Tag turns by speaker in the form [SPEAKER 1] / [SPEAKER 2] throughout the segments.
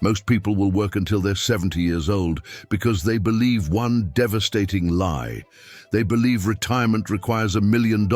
[SPEAKER 1] Most people will work until they're 70 years old because they believe one devastating lie. They believe retirement requires $1 million.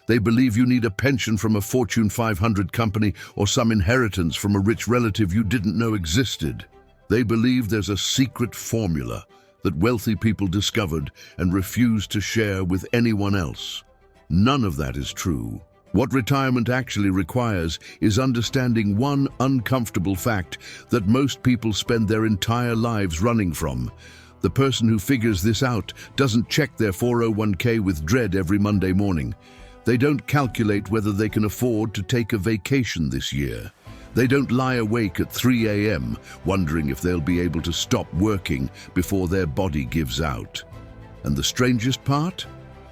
[SPEAKER 1] They believe you need a pension from a Fortune 500 company or some inheritance from a rich relative you didn't know existed. They believe there's a secret formula that wealthy people discovered and refuse to share with anyone else. None of that is true. What retirement actually requires is understanding one uncomfortable fact that most people spend their entire lives running from. The person who figures this out doesn't check their 401k with dread every Monday morning. They don't calculate whether they can afford to take a vacation this year. They don't lie awake at 3 a.m. wondering if they'll be able to stop working before their body gives out. And the strangest part?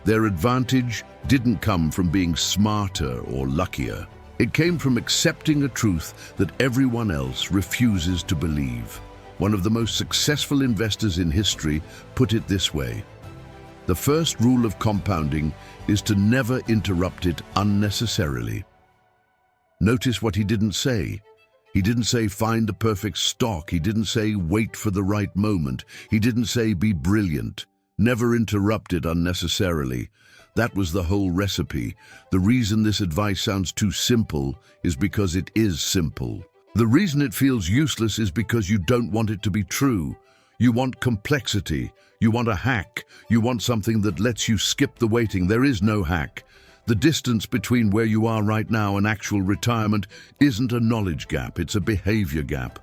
[SPEAKER 1] Their advantage didn't come from being smarter or luckier. It came from accepting a truth that everyone else refuses to believe. One of the most successful investors in history put it this way: the first rule of compounding is to never interrupt it unnecessarily. Notice what he didn't say. He didn't say find the perfect stock. He didn't say wait for the right moment. He didn't say be brilliant. Never interrupt it unnecessarily. That was the whole recipe. The reason this advice sounds too simple is because it is simple. The reason it feels useless is because you don't want it to be true. You want complexity. You want a hack. You want something that lets you skip the waiting. There is no hack. The distance between where you are right now and actual retirement isn't a knowledge gap, it's a behavior gap.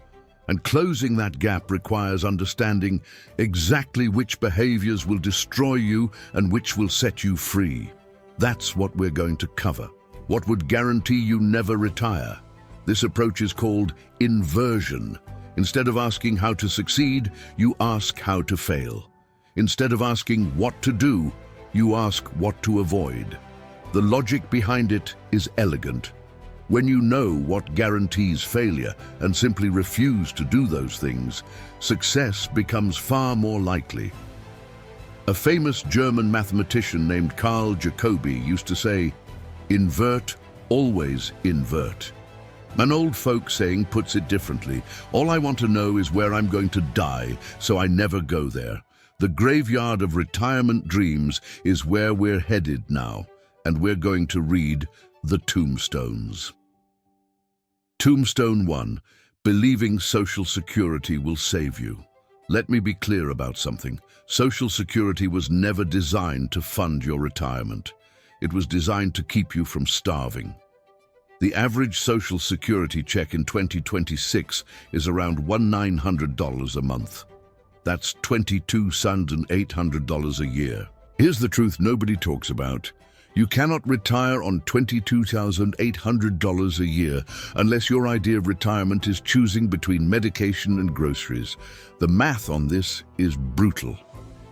[SPEAKER 1] And closing that gap requires understanding exactly which behaviors will destroy you and which will set you free. That's what we're going to cover. What would guarantee you never retire? This approach is called inversion. Instead of asking how to succeed, you ask how to fail. Instead of asking what to do, you ask what to avoid. The logic behind it is elegant. When you know what guarantees failure and simply refuse to do those things, success becomes far more likely. A famous German mathematician named Carl Jacobi used to say, "Invert, always invert." An old folk saying puts it differently: all I want to know is where I'm going to die, so I never go there. The graveyard of retirement dreams is where we're headed now, and we're going to read the tombstones. Tombstone 1. Believing Social Security will save you. Let me be clear about something. Social Security was never designed to fund your retirement. It was designed to keep you from starving. The average Social Security check in 2026 is around $1,900 a month. That's $22,800 a year. Here's the truth nobody talks about. You cannot retire on $22,800 a year unless your idea of retirement is choosing between medication and groceries. The math on this is brutal.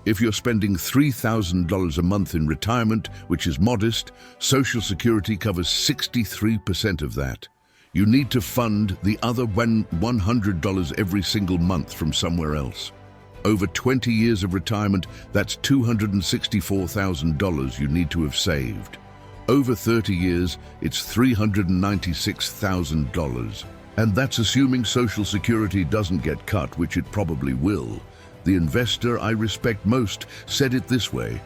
[SPEAKER 1] If you're spending $3,000 a month in retirement, which is modest, Social Security covers 63% of that. You need to fund the other $100 every single month from somewhere else. Over 20 years of retirement, that's $264,000 you need to have saved. Over 30 years, it's $396,000. And that's assuming Social Security doesn't get cut, which it probably will. The investor I respect most said it this way: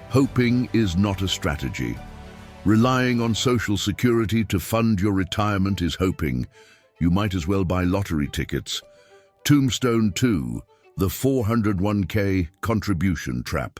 [SPEAKER 1] hoping is not a strategy. Relying on Social Security to fund your retirement is hoping. You might as well buy lottery tickets. Tombstone 2. The 401k contribution trap.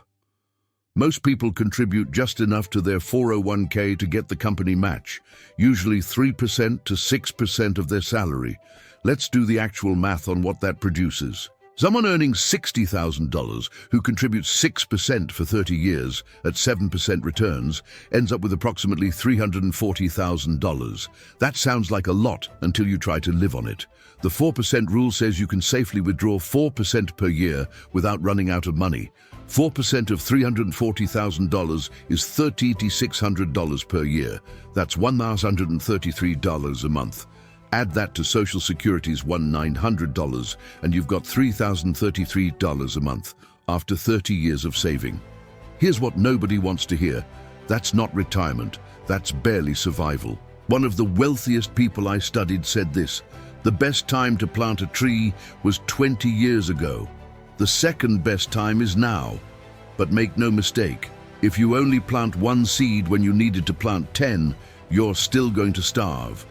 [SPEAKER 1] Most people contribute just enough to their 401k to get the company match, usually 3% to 6% of their salary. Let's do the actual math on what that produces. Someone earning $60,000 who contributes 6% for 30 years at 7% returns ends up with approximately $340,000. That sounds like a lot until you try to live on it. The 4% rule says you can safely withdraw 4% per year without running out of money. 4% of $340,000 is $3,600 per year. That's $1,133 a month. Add that to Social Security's $1,900 and you've got $3,033 a month after 30 years of saving. Here's what nobody wants to hear. That's not retirement. That's barely survival. One of the wealthiest people I studied said this: The best time to plant a tree was 20 years ago. The second best time is now. But make no mistake, if you only plant one seed when you needed to plant 10, you're still going to starve.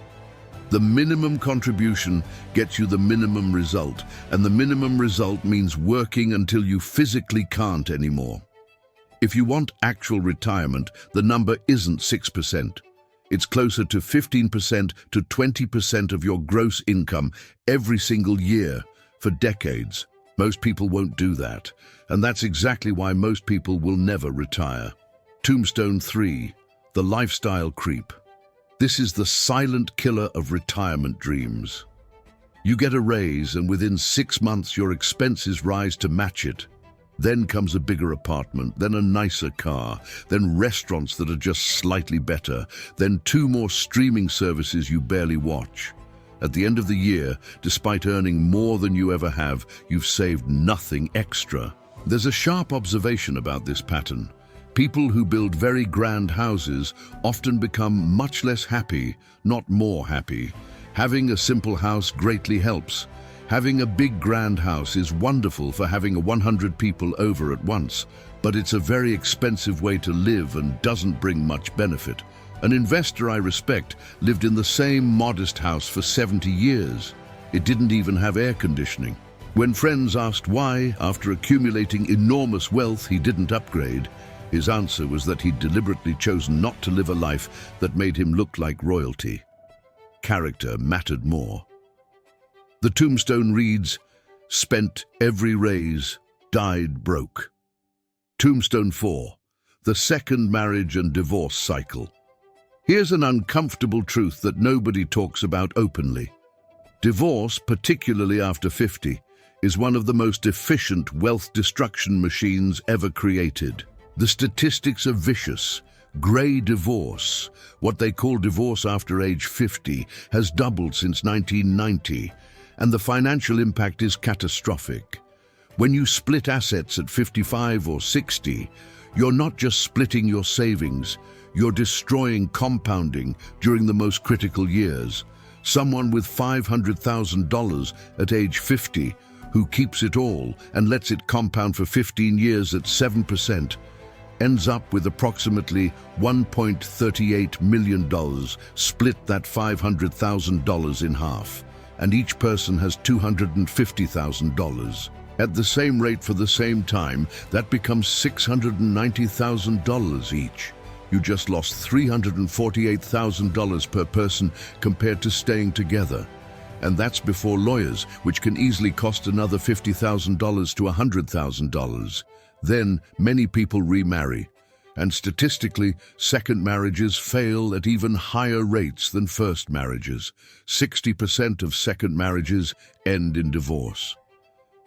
[SPEAKER 1] The minimum contribution gets you the minimum result, and the minimum result means working until you physically can't anymore. If you want actual retirement, the number isn't 6%. It's closer to 15% to 20% of your gross income every single year for decades. Most people won't do that, and that's exactly why most people will never retire. Tombstone 3, the lifestyle creep. This is the silent killer of retirement dreams. You get a raise, and within 6 months your expenses rise to match it. Then comes a bigger apartment, then a nicer car, then restaurants that are just slightly better, then 2 more streaming services you barely watch. At the end of the year, despite earning more than you ever have, you've saved nothing extra. There's a sharp observation about this pattern. People who build very grand houses often become much less happy, not more happy. Having a simple house greatly helps. Having a big grand house is wonderful for having 100 people over at once, but it's a very expensive way to live and doesn't bring much benefit. An investor I respect lived in the same modest house for 70 years. It didn't even have air conditioning. When friends asked why, after accumulating enormous wealth, he didn't upgrade, his answer was that he'd deliberately chosen not to live a life that made him look like royalty. Character mattered more. The tombstone reads, "Spent every raise, died broke." Tombstone 4, the second marriage and divorce cycle. Here's an uncomfortable truth that nobody talks about openly. Divorce, particularly after 50, is one of the most efficient wealth destruction machines ever created. The statistics are vicious. Grey divorce, what they call divorce after age 50, has doubled since 1990, and the financial impact is catastrophic. When you split assets at 55 or 60, you're not just splitting your savings, you're destroying compounding during the most critical years. Someone with $500,000 at age 50 who keeps it all and lets it compound for 15 years at 7% ends up with approximately $1.38 million. Split that $500,000 in half, and each person has $250,000. At the same rate for the same time, that becomes $690,000 each. You just lost $348,000 per person compared to staying together. And that's before lawyers, which can easily cost another $50,000 to $100,000. Then many people remarry, and statistically, second marriages fail at even higher rates than first marriages. 60% of second marriages end in divorce.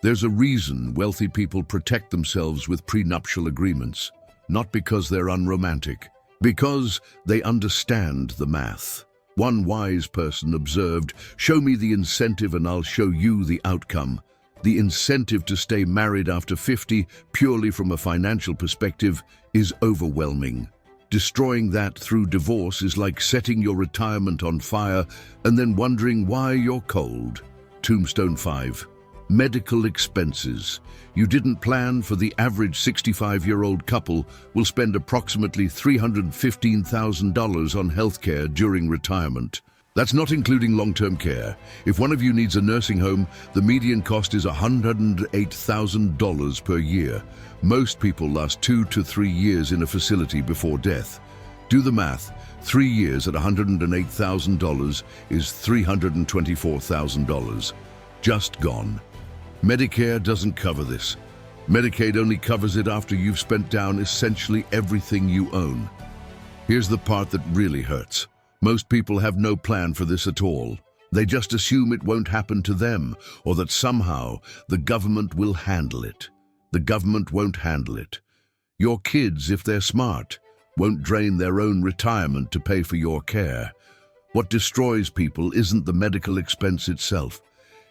[SPEAKER 1] There's a reason wealthy people protect themselves with prenuptial agreements, not because they're unromantic, because they understand the math. One wise person observed, "Show me the incentive and I'll show you the outcome." The incentive to stay married after 50, purely from a financial perspective, is overwhelming. Destroying that through divorce is like setting your retirement on fire and then wondering why you're cold. Tombstone 5. Medical expenses. You didn't plan for the average 65-year-old couple will spend approximately $315,000 on healthcare during retirement. That's not including long-term care. If one of you needs a nursing home, the median cost is $108,000 per year. Most people last 2 to 3 years in a facility before death. Do the math. 3 years at $108,000 is $324,000. Just gone. Medicare doesn't cover this. Medicaid only covers it after you've spent down essentially everything you own. Here's the part that really hurts. Most people have no plan for this at all. They just assume it won't happen to them, or that somehow the government will handle it. The government won't handle it. Your kids, if they're smart, won't drain their own retirement to pay for your care. What destroys people isn't the medical expense itself.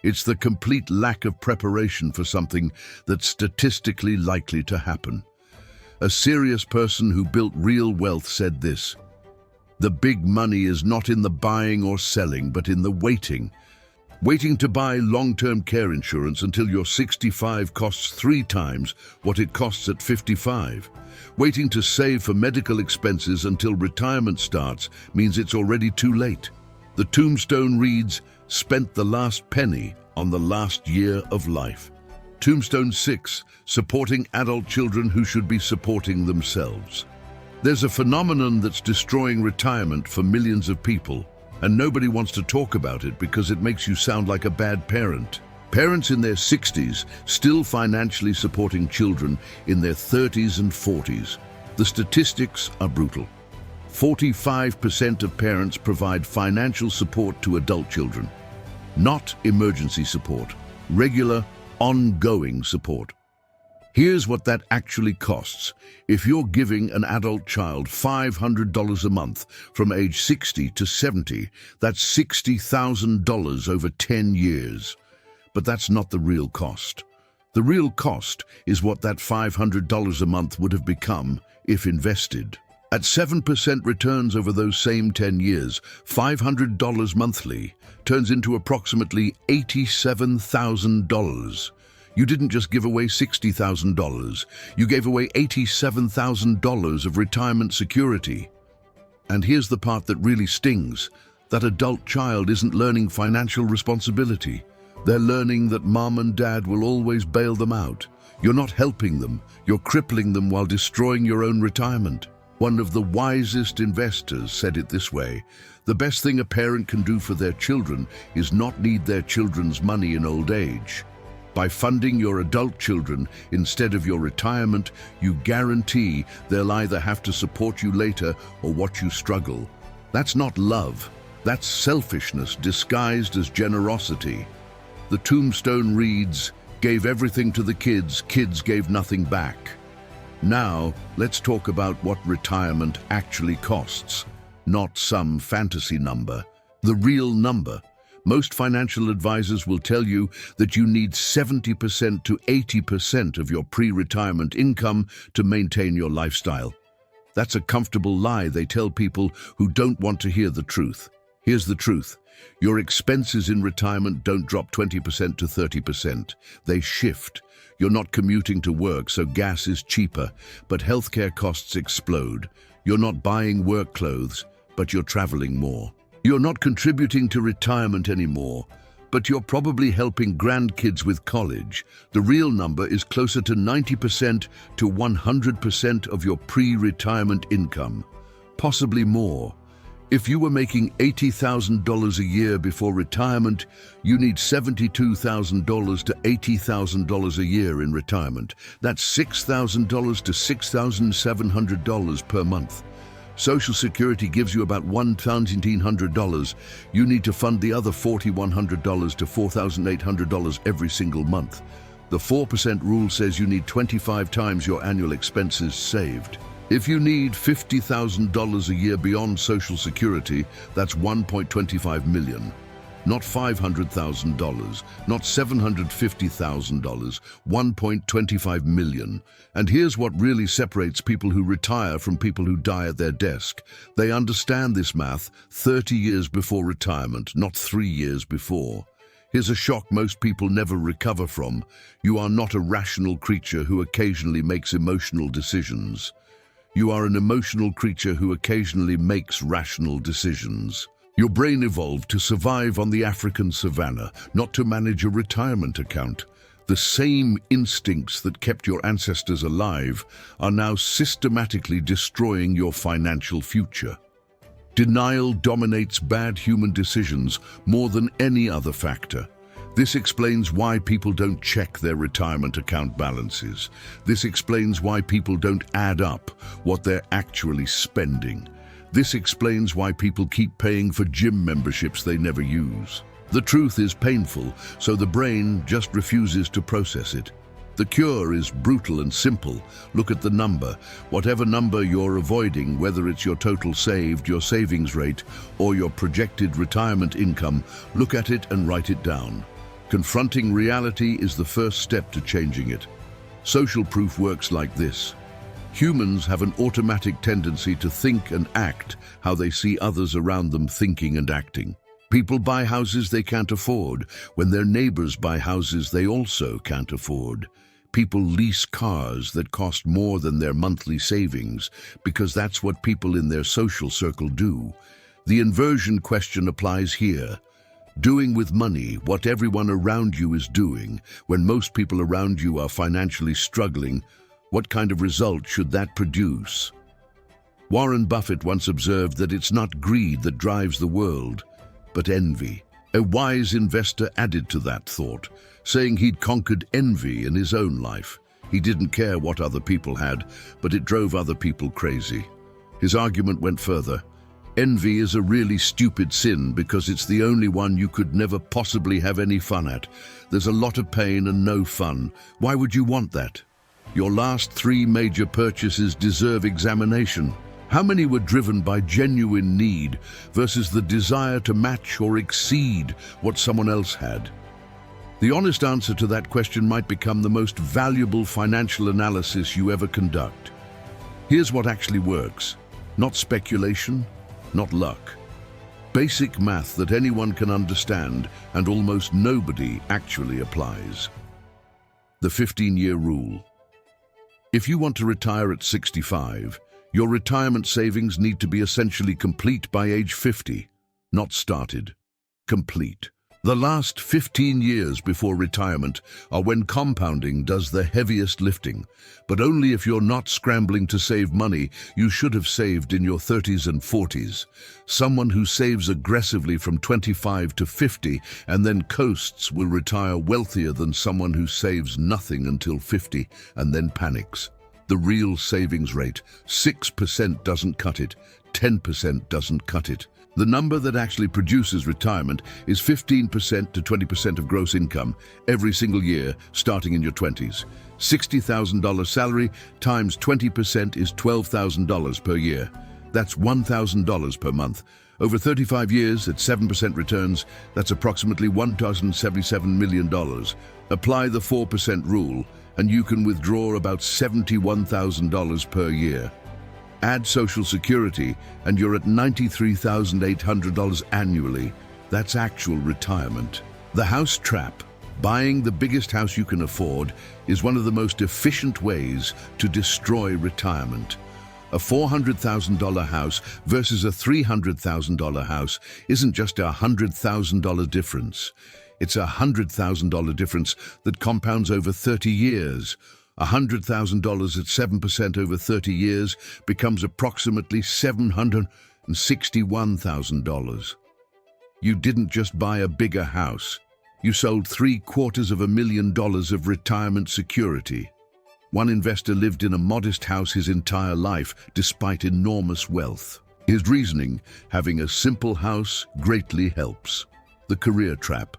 [SPEAKER 1] It's the complete lack of preparation for something that's statistically likely to happen. A serious person who built real wealth said this: "The big money is not in the buying or selling, but in the waiting." Waiting to buy long-term care insurance until you're 65 costs 3 times what it costs at 55. Waiting to save for medical expenses until retirement starts means it's already too late. The tombstone reads, "Spent the last penny on the last year of life." Tombstone 6, supporting adult children who should be supporting themselves. There's a phenomenon that's destroying retirement for millions of people, and nobody wants to talk about it because it makes you sound like a bad parent. Parents in their 60s still financially supporting children in their 30s and 40s. The statistics are brutal. 45% of parents provide financial support to adult children. Not emergency support, regular, ongoing support. Here's what that actually costs. If you're giving an adult child $500 a month from age 60 to 70, that's $60,000 over 10 years. But that's not the real cost. The real cost is what that $500 a month would have become if invested. At 7% returns over those same 10 years, $500 monthly turns into approximately $87,000. You didn't just give away $60,000, you gave away $87,000 of retirement security. And here's the part that really stings. That adult child isn't learning financial responsibility. They're learning that mom and dad will always bail them out. You're not helping them, you're crippling them while destroying your own retirement. One of the wisest investors said it this way: the best thing a parent can do for their children is not need their children's money in old age. By funding your adult children instead of your retirement, you guarantee they'll either have to support you later or watch you struggle. That's not love. That's selfishness disguised as generosity. The tombstone reads, "Gave everything to the kids, kids gave nothing back." Now, let's talk about what retirement actually costs. Not some fantasy number, the real number. Most financial advisors will tell you that you need 70% to 80% of your pre-retirement income to maintain your lifestyle. That's a comfortable lie they tell people who don't want to hear the truth. Here's the truth. Your expenses in retirement don't drop 20% to 30%. They shift. You're not commuting to work, so gas is cheaper, but healthcare costs explode. You're not buying work clothes, but you're traveling more. You're not contributing to retirement anymore, but you're probably helping grandkids with college. The real number is closer to 90% to 100% of your pre-retirement income, possibly more. If you were making $80,000 a year before retirement, you need $72,000 to $80,000 a year in retirement. That's $6,000 to $6,700 per month. Social Security gives you about $1,900. You need to fund the other $4,100 to $4,800 every single month. The 4% rule says you need 25 times your annual expenses saved. If you need $50,000 a year beyond Social Security, that's $1.25 million. Not $500,000, not $750,000, $1.25 million. And here's what really separates people who retire from people who die at their desk. They understand this math 30 years before retirement, not 3 years before. Here's a shock most people never recover from. You are not a rational creature who occasionally makes emotional decisions. You are an emotional creature who occasionally makes rational decisions. Your brain evolved to survive on the African savanna, not to manage a retirement account. The same instincts that kept your ancestors alive are now systematically destroying your financial future. Denial dominates bad human decisions more than any other factor. This explains why people don't check their retirement account balances. This explains why people don't add up what they're actually spending. This explains why people keep paying for gym memberships they never use. The truth is painful, so the brain just refuses to process it. The cure is brutal and simple. Look at the number. Whatever number you're avoiding, whether it's your total saved, your savings rate, or your projected retirement income, look at it and write it down. Confronting reality is the first step to changing it. Social proof works like this. Humans have an automatic tendency to think and act how they see others around them thinking and acting. People buy houses they can't afford when their neighbors buy houses they also can't afford. People lease cars that cost more than their monthly savings because that's what people in their social circle do. The inversion question applies here. Doing with money what everyone around you is doing when most people around you are financially struggling, what kind of result should that produce? Warren Buffett once observed that it's not greed that drives the world, but envy. A wise investor added to that thought, saying he'd conquered envy in his own life. He didn't care what other people had, but it drove other people crazy. His argument went further. Envy is a really stupid sin because it's the only one you could never possibly have any fun at. There's a lot of pain and no fun. Why would you want that? Your last 3 major purchases deserve examination. How many were driven by genuine need versus the desire to match or exceed what someone else had? The honest answer to that question might become the most valuable financial analysis you ever conduct. Here's what actually works. Not speculation, not luck. Basic math that anyone can understand and almost nobody actually applies. The 15-year rule. If you want to retire at 65, your retirement savings need to be essentially complete by age 50, not started. Complete. The last 15 years before retirement are when compounding does the heaviest lifting, but only if you're not scrambling to save money you should have saved in your 30s and 40s. Someone who saves aggressively from 25 to 50 and then coasts will retire wealthier than someone who saves nothing until 50 and then panics. The real savings rate, 6% doesn't cut it, 10% doesn't cut it. The number that actually produces retirement is 15% to 20% of gross income every single year starting in your 20s. $60,000 salary times 20% is $12,000 per year. That's $1,000 per month. Over 35 years at 7% returns, that's approximately $1,077 million. Apply the 4% rule and you can withdraw about $71,000 per year. Add Social Security and you're at $93,800 annually. That's actual retirement. The house trap. Buying the biggest house you can afford is one of the most efficient ways to destroy retirement. A $400,000 house versus a $300,000 house isn't just a $100,000 difference. It's a $100,000 difference that compounds over 30 years. $100,000 at 7% over 30 years becomes approximately $761,000. You didn't just buy a bigger house. You sold $750,000 of retirement security. One investor lived in a modest house his entire life despite enormous wealth. His reasoning, having a simple house greatly helps. The career trap.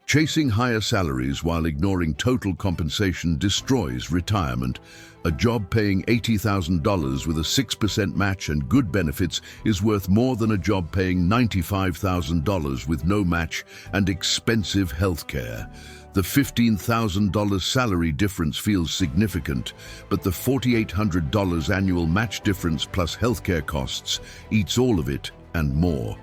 [SPEAKER 1] Chasing higher salaries while ignoring total compensation destroys retirement. A job paying $80,000 with a 6% match and good benefits is worth more than a job paying $95,000 with no match and expensive health care. The $15,000 salary difference feels significant, but the $4,800 annual match difference plus healthcare costs eats all of it and more.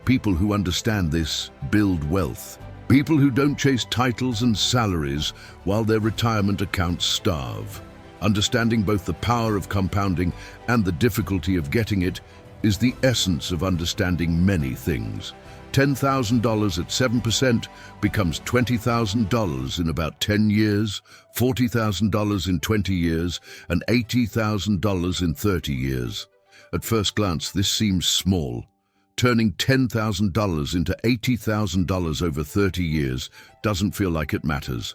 [SPEAKER 1] People who understand this build wealth. People who don't chase titles and salaries while their retirement accounts starve. Understanding both the power of compounding and the difficulty of getting it is the essence of understanding many things. $10,000 at 7% becomes $20,000 in about 10 years, $40,000 in 20 years, and $80,000 in 30 years. At first glance, this seems small. Turning $10,000 into $80,000 over 30 years doesn't feel like it matters.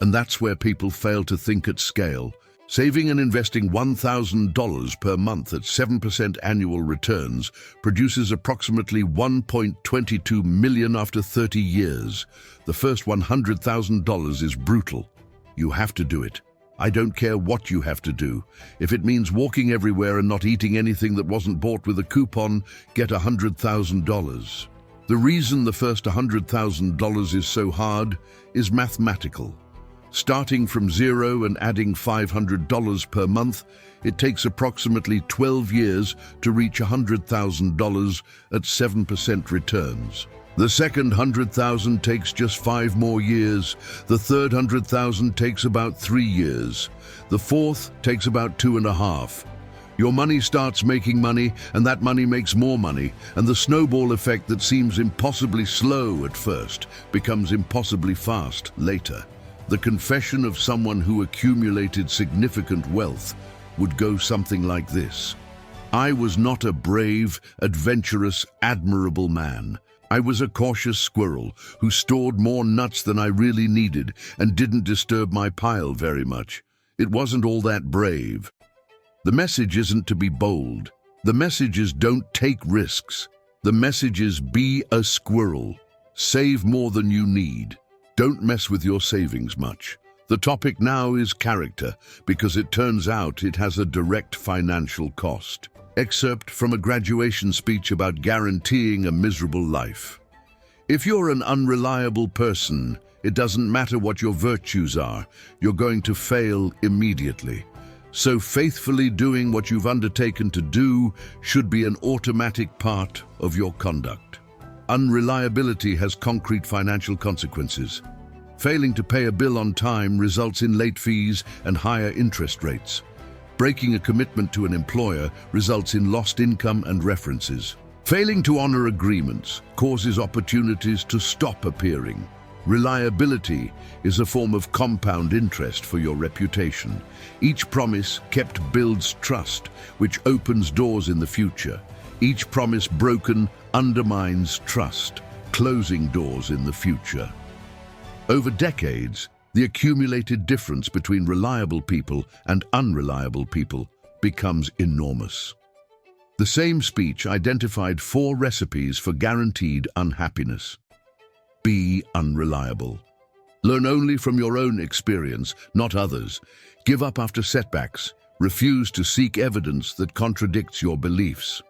[SPEAKER 1] And that's where people fail to think at scale. Saving and investing $1,000 per month at 7% annual returns produces approximately $1.22 million after 30 years. The first $100,000 is brutal. You have to do it. I don't care what you have to do. If it means walking everywhere and not eating anything that wasn't bought with a coupon, get $100,000. The reason the first $100,000 is so hard is mathematical. Starting from zero and adding $500 per month, it takes approximately 12 years to reach $100,000 at 7% returns. The second 100,000 takes just 5 more years. The third 100,000 takes about 3 years. The fourth takes about 2.5. Your money starts making money, and that money makes more money, and the snowball effect that seems impossibly slow at first becomes impossibly fast later. The confession of someone who accumulated significant wealth would go something like this. I was not a brave, adventurous, admirable man. I was a cautious squirrel who stored more nuts than I really needed and didn't disturb my pile very much. It wasn't all that brave. The message isn't to be bold. The message is don't take risks. The message is be a squirrel. Save more than you need. Don't mess with your savings much. The topic now is character, because it turns out it has a direct financial cost. Excerpt from a graduation speech about guaranteeing a miserable life. If you're an unreliable person, it doesn't matter what your virtues are, you're going to fail immediately. So faithfully doing what you've undertaken to do should be an automatic part of your conduct. Unreliability has concrete financial consequences. Failing to pay a bill on time results in late fees and higher interest rates. Breaking a commitment to an employer results in lost income and references. Failing to honor agreements causes opportunities to stop appearing. Reliability is a form of compound interest for your reputation. Each promise kept builds trust, which opens doors in the future. Each promise broken undermines trust, closing doors in the future. Over decades, the accumulated difference between reliable people and unreliable people becomes enormous. The same speech identified 4 recipes for guaranteed unhappiness. Be unreliable. Learn only from your own experience, not others. Give up after setbacks. Refuse to seek evidence that contradicts your beliefs.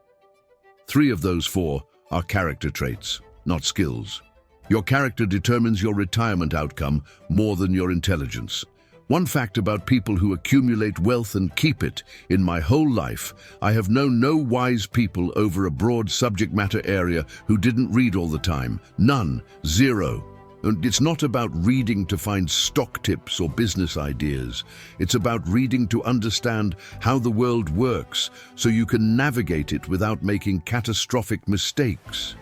[SPEAKER 1] 3 of those 4 are character traits, not skills. Your character determines your retirement outcome more than your intelligence. One fact about people who accumulate wealth and keep it: in my whole life, I have known no wise people over a broad subject matter area who didn't read all the time. None. Zero. And it's not about reading to find stock tips or business ideas. It's about reading to understand how the world works so you can navigate it without making catastrophic mistakes.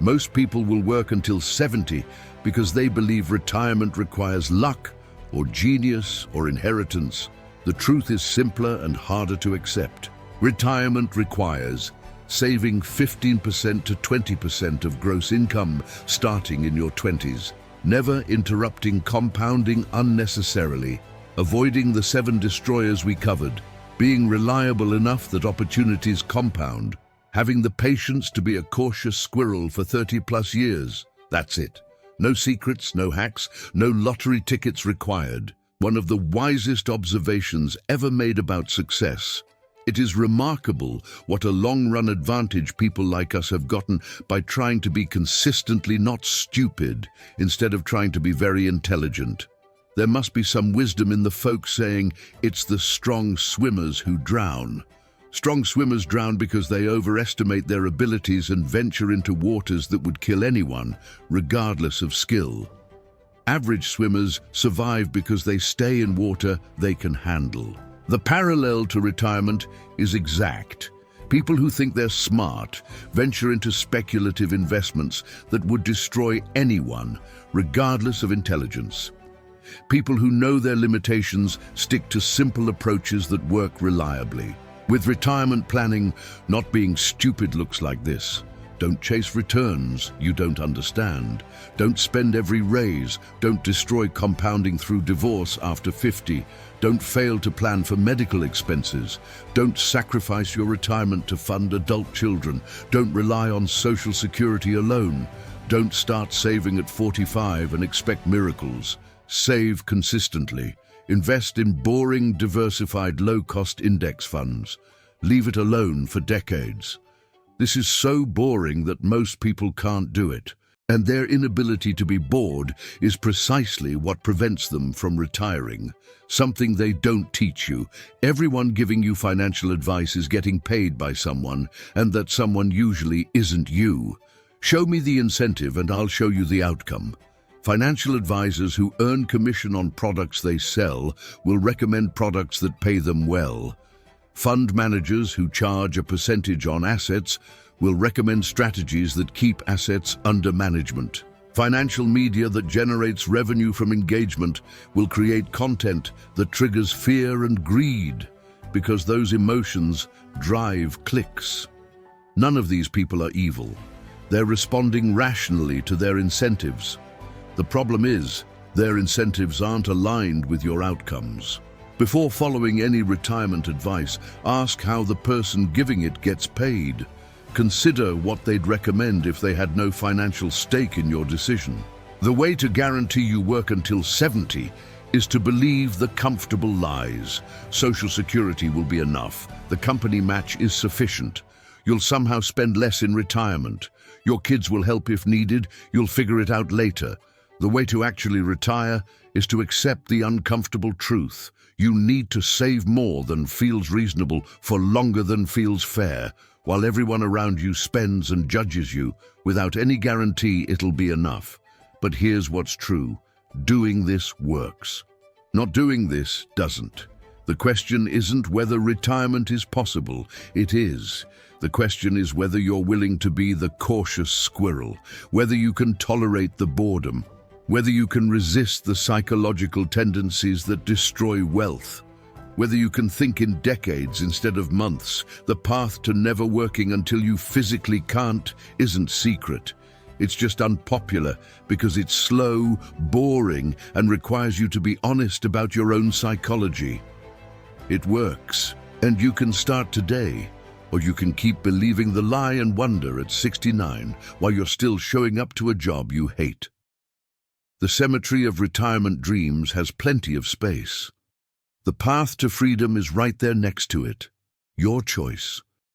[SPEAKER 1] Most people will work until 70 because they believe retirement requires luck or genius or inheritance. The truth is simpler and harder to accept. Retirement requires saving 15% to 20% of gross income starting in your 20s, never interrupting compounding unnecessarily, avoiding the 7 destroyers we covered, being reliable enough that opportunities compound, having the patience to be a cautious squirrel for 30+ years. That's it. No secrets, no hacks, no lottery tickets required. One of the wisest observations ever made about success. It is remarkable what a long-run advantage people like us have gotten by trying to be consistently not stupid instead of trying to be very intelligent. There must be some wisdom in the folk saying, it's the strong swimmers who drown. Strong swimmers drown because they overestimate their abilities and venture into waters that would kill anyone, regardless of skill. Average swimmers survive because they stay in water they can handle. The parallel to retirement is exact. People who think they're smart venture into speculative investments that would destroy anyone, regardless of intelligence. People who know their limitations stick to simple approaches that work reliably. With retirement planning, not being stupid looks like this. Don't chase returns you don't understand. Don't spend every raise. Don't destroy compounding through divorce after 50. Don't fail to plan for medical expenses. Don't sacrifice your retirement to fund adult children. Don't rely on Social Security alone. Don't start saving at 45 and expect miracles. Save consistently. Invest in boring, diversified, low-cost index funds. Leave it alone for decades. This is so boring that most people can't do it, and their inability to be bored is precisely what prevents them from retiring. Something they don't teach you. Everyone giving you financial advice is getting paid by someone, and that someone usually isn't you. Show me the incentive and I'll show you the outcome. Financial advisors who earn commission on products they sell will recommend products that pay them well. Fund managers who charge a percentage on assets will recommend strategies that keep assets under management. Financial media that generates revenue from engagement will create content that triggers fear and greed, because those emotions drive clicks. None of these people are evil. They're responding rationally to their incentives. The problem is, their incentives aren't aligned with your outcomes. Before following any retirement advice, ask how the person giving it gets paid. Consider what they'd recommend if they had no financial stake in your decision. The way to guarantee you work until 70 is to believe the comfortable lies. Social Security will be enough. The company match is sufficient. You'll somehow spend less in retirement. Your kids will help if needed. You'll figure it out later. The way to actually retire is to accept the uncomfortable truth. You need to save more than feels reasonable for longer than feels fair, while everyone around you spends and judges you without any guarantee it'll be enough. But here's what's true. Doing this works. Not doing this doesn't. The question isn't whether retirement is possible. It is. The question is whether you're willing to be the cautious squirrel, whether you can tolerate the boredom, whether you can resist the psychological tendencies that destroy wealth, whether you can think in decades instead of months. The path to never working until you physically can't isn't secret. It's just unpopular because it's slow, boring, and requires you to be honest about your own psychology. It works, and you can start today, or you can keep believing the lie and wonder at 69 while you're still showing up to a job you hate. The cemetery of retirement dreams has plenty of space. The path to freedom is right there next to it. Your choice.